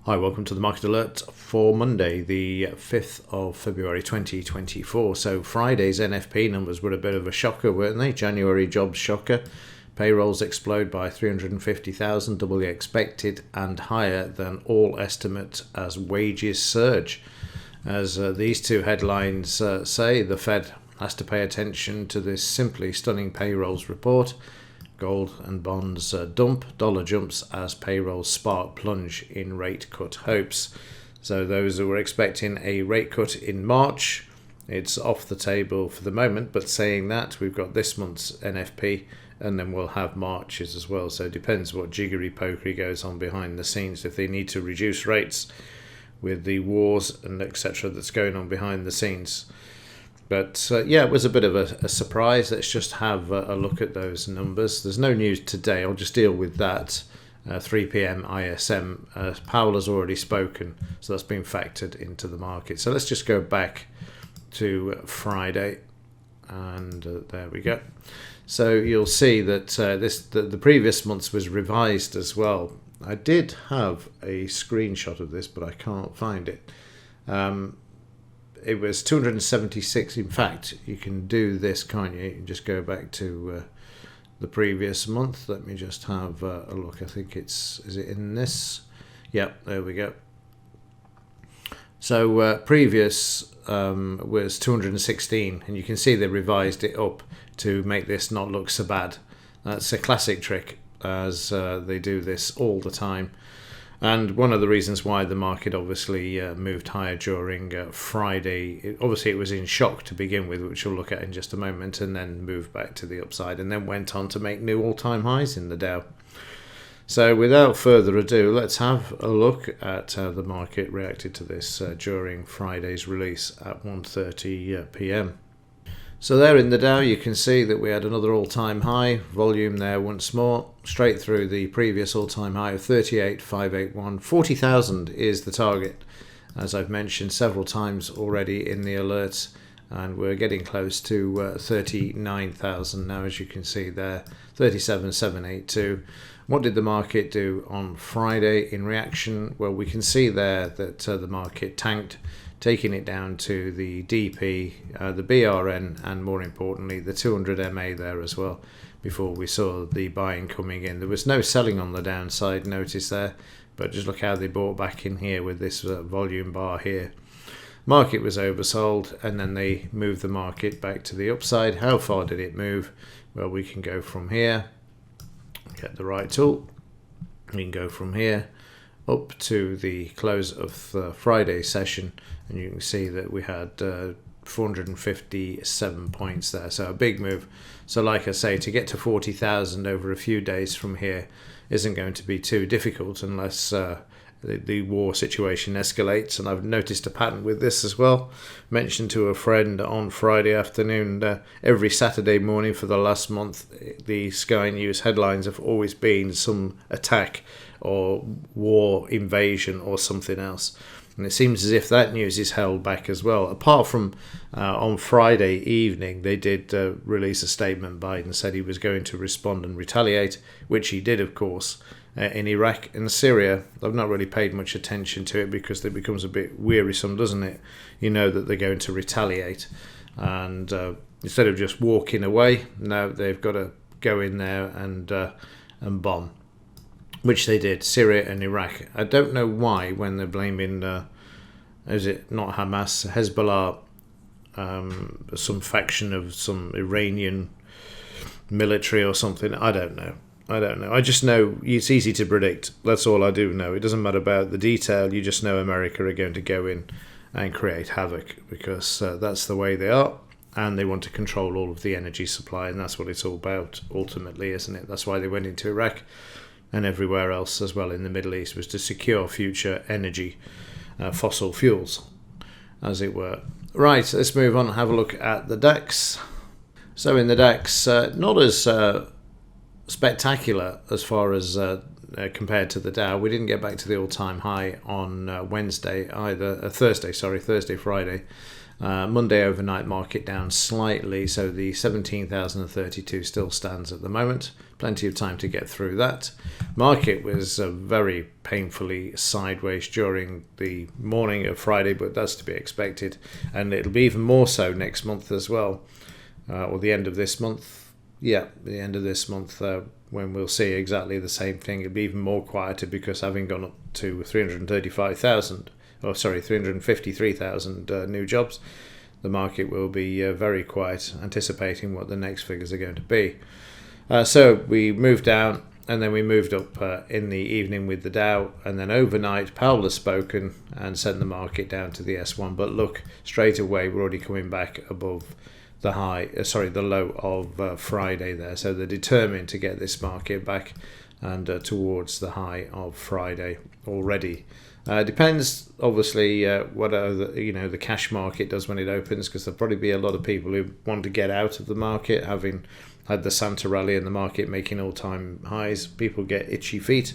Hi, welcome to the Market Alert for Monday, the 5th of February 2024. So Friday's NFP numbers were a bit of a shocker, weren't they? January jobs shocker. Payrolls explode by 350,000, doubly expected and higher than all estimates as wages surge. As these two headlines say, the Fed has to pay attention to this simply stunning payrolls report. Gold and bonds dump, dollar jumps as payrolls spark plunge in rate cut hopes. So those who were expecting a rate cut in March, it's off the table for the moment, but saying that, we've got this month's NFP and then we'll have March's as well. So it depends what jiggery-pokery goes on behind the scenes. If they need to reduce rates with the wars and etc. that's going on behind the scenes. But it was a bit of a surprise. Let's just have a look at those numbers. There's no news today. I'll just deal with that. 3 p.m. ISM. Powell has already spoken, so that's been factored into the market. So let's just go back to Friday, and there we go. So you'll see that the previous month's was revised as well. I did have a screenshot of this, but I can't find it. It was 276. In fact, you can do this, can't you? You can just go back to the previous month. Let me just have a look. I think is it in this? Yep, there we go. So previous was 216, and you can see they revised it up to make this not look so bad. That's a classic trick, as they do this all the time. And one of the reasons why the market obviously moved higher during Friday, obviously it was in shock to begin with, which we'll look at in just a moment, and then moved back to the upside and then went on to make new all-time highs in the Dow. So without further ado, let's have a look at how the market reacted to this during Friday's release at 1:30 p.m. So there in the Dow, you can see that we had another all-time high, volume there once more, straight through the previous all-time high of 38,581. 40,000 is the target, as I've mentioned several times already in the alerts, and we're getting close to 39,000 now, as you can see there, 37,782. What did the market do on Friday in reaction? Well, we can see there that the market tanked, taking it down to the DP, the BRN, and more importantly the 200 MA there as well, before we saw the buying coming in. There was no selling on the downside, notice there, but just look how they bought back in here with this volume bar here. Market was oversold, and then they moved the market back to the upside. How far did it move? Well, we can go from here, get the right tool, we can go from here up to the close of the Friday session, and you can see that we had 457 points there, so a big move. So like I say, to get to 40,000 over a few days from here isn't going to be too difficult unless the war situation escalates. And I've noticed a pattern with this as well. Mentioned to a friend on Friday afternoon, every Saturday morning for the last month, the Sky News headlines have always been some attack or war invasion or something else. And it seems as if that news is held back as well. Apart from on Friday evening, they did release a statement. Biden said he was going to respond and retaliate, which he did, of course, in Iraq and Syria. I've not really paid much attention to it because it becomes a bit wearisome, doesn't it? You know that they're going to retaliate. And instead of just walking away, no, they've got to go in there and bomb. Which they did, Syria and Iraq. I don't know why, when they're blaming, is it not Hamas, Hezbollah, some faction of some Iranian military or something. I don't know. I just know it's easy to predict. That's all I do know. It doesn't matter about the detail. You just know America are going to go in and create havoc because that's the way they are. And they want to control all of the energy supply. And that's what it's all about, ultimately, isn't it? That's why they went into Iraq and everywhere else as well in the Middle East, was to secure future energy, fossil fuels, as it were. Right, let's move on and have a look at the DAX. So in the DAX, not as spectacular as far as compared to the Dow. We didn't get back to the all-time high on Thursday, Friday. Monday overnight market down slightly, so the 17,032 still stands at the moment. Plenty of time to get through that. Market was very painfully sideways during the morning of Friday, but that's to be expected, and it'll be even more so next month as well, or the end of this month. Yeah, the end of this month, when we'll see exactly the same thing. It'll be even more quieter because having gone up to 353,000 new jobs, the market will be very quiet, anticipating what the next figures are going to be. So we moved down, and then we moved up in the evening with the Dow, and then overnight Powell has spoken and sent the market down to the S1. But look, straight away we're already coming back above the the low of Friday there. So they're determined to get this market back and towards the high of Friday already. Depends, obviously, what the cash market does when it opens, because there'll probably be a lot of people who want to get out of the market, having had the Santa rally and the market making all-time highs. People get itchy feet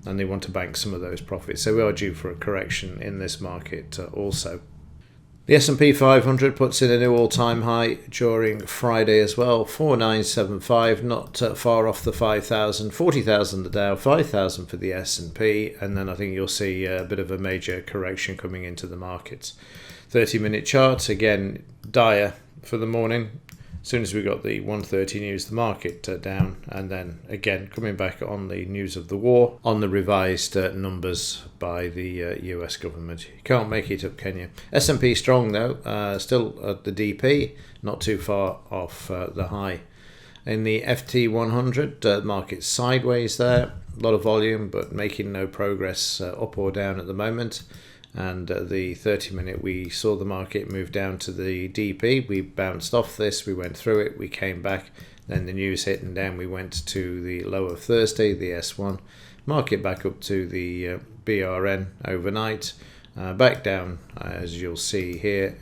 and they want to bank some of those profits. So we are due for a correction in this market also. The S&P 500 puts in a new all-time high during Friday as well, 4975, not far off the 5,000, 40,000 the Dow, 5,000 for the S&P, and then I think you'll see a bit of a major correction coming into the markets. 30-minute chart, again, dire for the morning. As soon as we got the 1:30 news, the market down, and then again coming back on the news of the war, on the revised numbers by the US government. You can't make it up, can you? S&P strong though, still at the DP, not too far off the high. In the FT100, market sideways there, a lot of volume but making no progress up or down at the moment. And the 30-minute, we saw the market move down to the DP. We bounced off this, we went through it, we came back, then the news hit, and down we went to the low of Thursday, the S1. Market back up to the BRN overnight, back down, as you'll see here.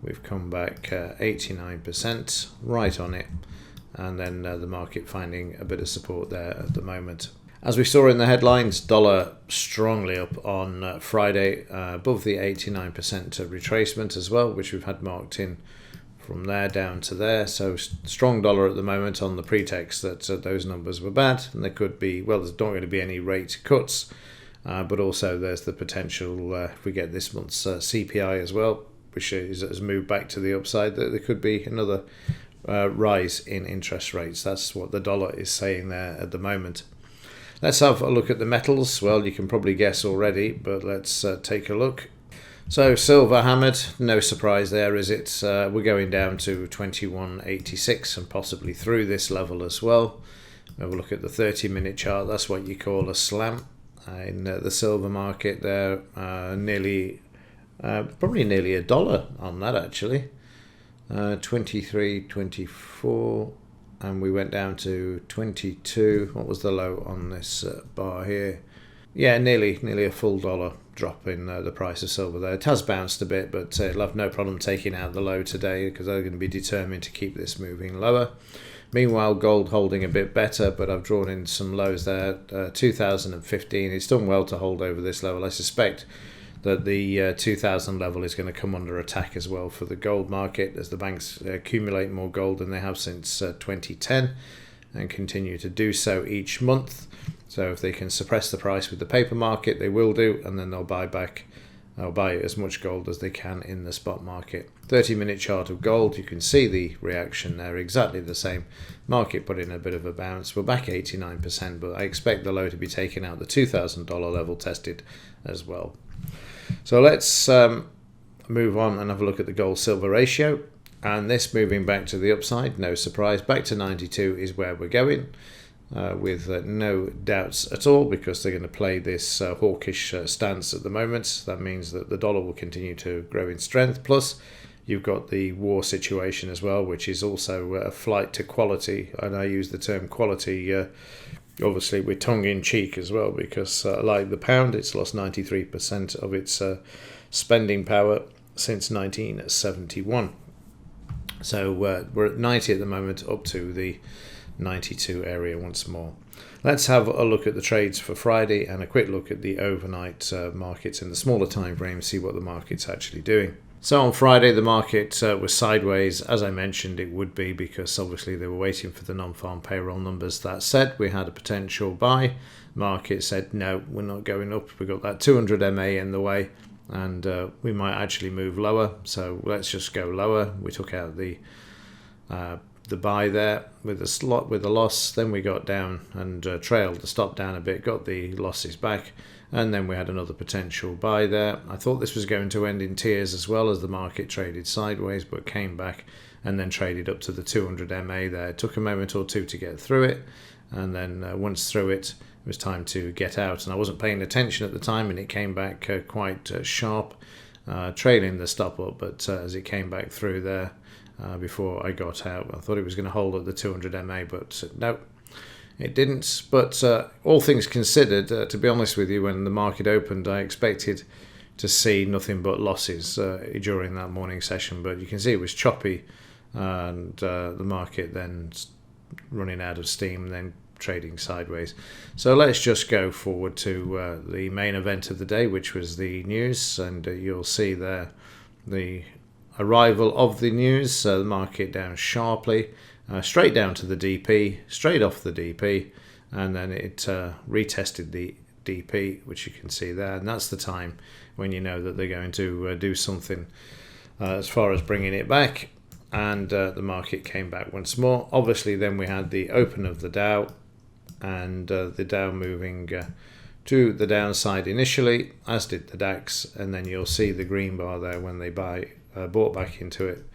We've come back 89%, right on it, and then the market finding a bit of support there at the moment. As we saw in the headlines, dollar strongly up on Friday, above the 89% retracement as well, which we've had marked in from there down to there. So strong dollar at the moment on the pretext that those numbers were bad, and there could be, well, there's not going to be any rate cuts, but also there's the potential, if we get this month's CPI as well, which has moved back to the upside, that there could be another rise in interest rates. That's what the dollar is saying there at the moment. Let's have a look at the metals. Well, you can probably guess already, but let's take a look. So silver hammered, no surprise there, is it? We're going down to 21.86 and possibly through this level as well. Have a look at the 30-minute chart. That's what you call a slam in the silver market there. Probably nearly $1 on that actually. 23.24. And we went down to 22. What was the low on this bar here? Yeah, nearly a full $1 drop in the price of silver there. It has bounced a bit, but it'll have no problem taking out the low today because they're going to be determined to keep this moving lower. Meanwhile, gold holding a bit better, but I've drawn in some lows there. 2015, it's done well to hold over this level. I suspect that the 2000 level is going to come under attack as well for the gold market as the banks accumulate more gold than they have since 2010 and continue to do so each month. So if they can suppress the price with the paper market, they will do, and then they'll buy as much gold as they can in the spot market. 30-minute chart of gold, you can see the reaction there, exactly the same. Market put in a bit of a bounce. We're back 89%, but I expect the low to be taken out. The $2,000 level tested as well. So let's move on and have a look at the gold-silver ratio. And this moving back to the upside, no surprise. Back to 92 is where we're going, with no doubts at all, because they're going to play this hawkish stance at the moment. That means that the dollar will continue to grow in strength. Plus, you've got the war situation as well, which is also a flight to quality. And I use the term quality obviously with tongue-in-cheek as well, because like the pound, it's lost 93% of its spending power since 1971. So we're at 90 at the moment, up to the 92 area once more. Let's have a look at the trades for Friday and a quick look at the overnight markets in the smaller time frame, see what the market's actually doing. So on Friday, the market was sideways. As I mentioned, it would be because obviously they were waiting for the non-farm payroll numbers. That said, we had a potential buy. Market said, no, we're not going up. We've got that 200 MA in the way, and we might actually move lower. So let's just go lower. We took out the buy there with a slot with a loss. Then we got down and trailed the stop down a bit, got the losses back. And then we had another potential buy there. I thought this was going to end in tears as well, as the market traded sideways, but came back and then traded up to the 200 MA there. It took a moment or two to get through it. And then once through it, it was time to get out. And I wasn't paying attention at the time, and it came back quite sharp, trailing the stop up. But as it came back through there before I got out, I thought it was going to hold at the 200 MA, but no. It didn't, but all things considered, to be honest with you, when the market opened, I expected to see nothing but losses during that morning session. But you can see it was choppy, and the market then running out of steam and then trading sideways. So let's just go forward to the main event of the day, which was the news, and you'll see there the arrival of the news. The market down sharply. Straight down to the DP, straight off the DP, and then it retested the DP, which you can see there. And that's the time when you know that they're going to do something as far as bringing it back. And the market came back once more. Obviously, then we had the open of the Dow, and the Dow moving to the downside initially, as did the DAX. And then you'll see the green bar there when they bought back into it.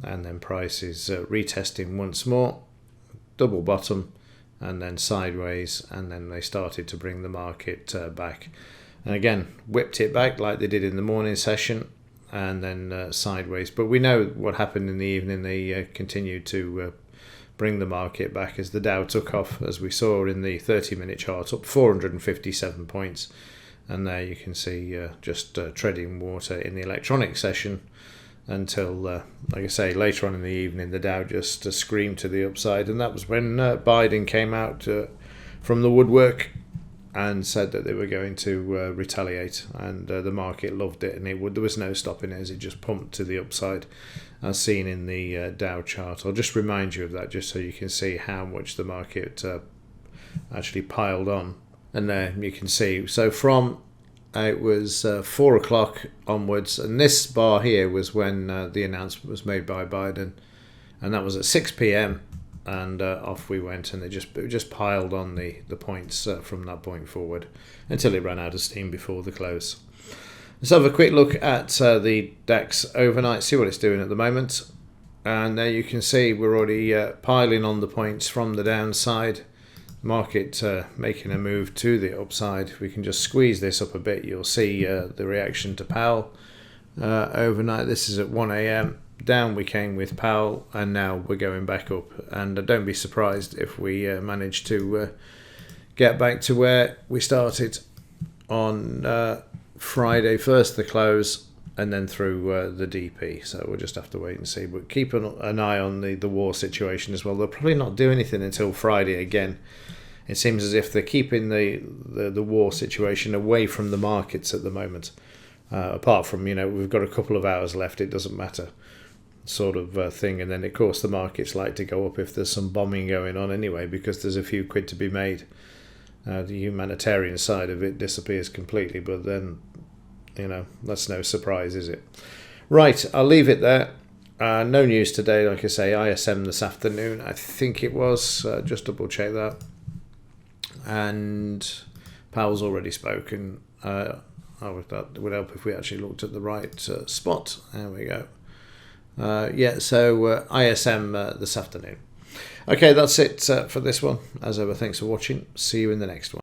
And then prices retesting once more, double bottom, and then sideways, and then they started to bring the market back. And again, whipped it back like they did in the morning session, and then sideways. But we know what happened in the evening. They continued to bring the market back as the Dow took off, as we saw in the 30-minute chart, up 457 points. And there you can see just treading water in the electronic session, until, like I say, later on in the evening, the Dow just screamed to the upside. And that was when Biden came out from the woodwork and said that they were going to retaliate. And the market loved it, and there was no stopping it as it just pumped to the upside, as seen in the Dow chart. I'll just remind you of that just so you can see how much the market actually piled on. And there you can see, so from it was 4 o'clock onwards, and this bar here was when the announcement was made by Biden, and that was at 6 p.m. and off we went, and it just piled on the points from that point forward until it ran out of steam before the close. Let's have a quick look at the DAX overnight, see what it's doing at the moment, and there you can see we're already piling on the points from the downside. Market making a move to the upside. We can just squeeze this up a bit. You'll see the reaction to Powell overnight. This is at 1 a.m. Down we came with Powell, and now we're going back up. And don't be surprised if we manage to get back to where we started on Friday, first the close, and then through the DP. So we'll just have to wait and see. But keep an eye on the war situation as well. They'll probably not do anything until Friday again. It seems as if they're keeping the war situation away from the markets at the moment. Apart from, we've got a couple of hours left, it doesn't matter sort of thing. And then, of course, the markets like to go up if there's some bombing going on anyway, because there's a few quid to be made. The humanitarian side of it disappears completely, but then, that's no surprise, is it? Right, I'll leave it there. No news today, like I say, ISM this afternoon, I think it was, just double check that. And Powell's already spoken. That would help if we actually looked at the right spot. There we go. So ISM this afternoon. Okay, that's it for this one. As ever, thanks for watching. See you in the next one.